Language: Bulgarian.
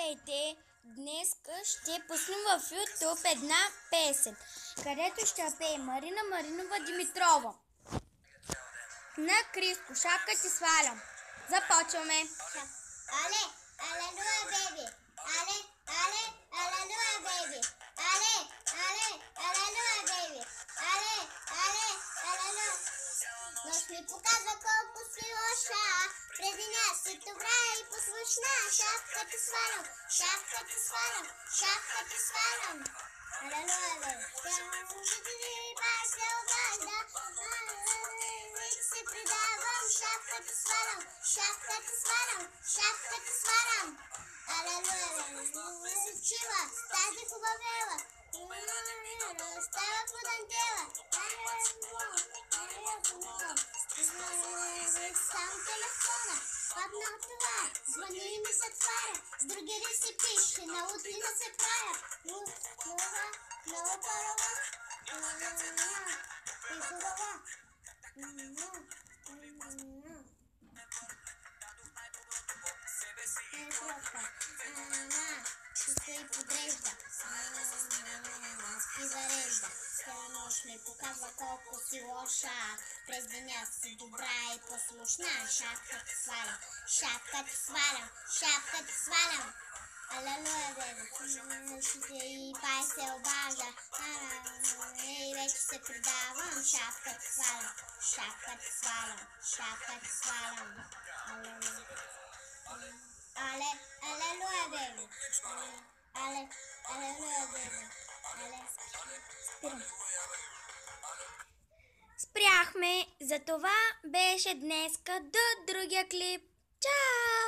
Здравейте! Днес ще пуснем в YouTube една песен, където ще пее Марина Маринова Димитрова. На Криско, шапка ти свалям. Започваме! Але, алелуя, беби! Але, алелуя, беби! Але, алелуя, беби! Але, алелуя! Нощ ми показва колко си лоша, през деня си добра и послушна. Шапка ти свалям, шапка ти свалям, шапка ти свалям. Алелуя, беби! Пак се обажда, се предавам. Шапка ти свалям, шапка ти свалям, шапка ти свалям. Алелуя, беби! Чила, тази хубавела, става по дантела. Само телефона, паднал това, звъни и ми се отваря. С другири си пише, на утрина се правя. Нова парова, и хубава. Ще стои подрежда, спи зарежда. Цяла нощ ми показва колко си лоша, през деня си добра и послушна. Шапка ти свалям, шапка ти свалям, шапка ти свалям. Алелуя, беби! И пай се обажда, и вече се предавам. Шапка ти свалям, шапка ти свалям, шапка ти свалям. Алелуя, беби! Алелуя, беби! Спряхме, за това беше днеска до другия клип. Чао!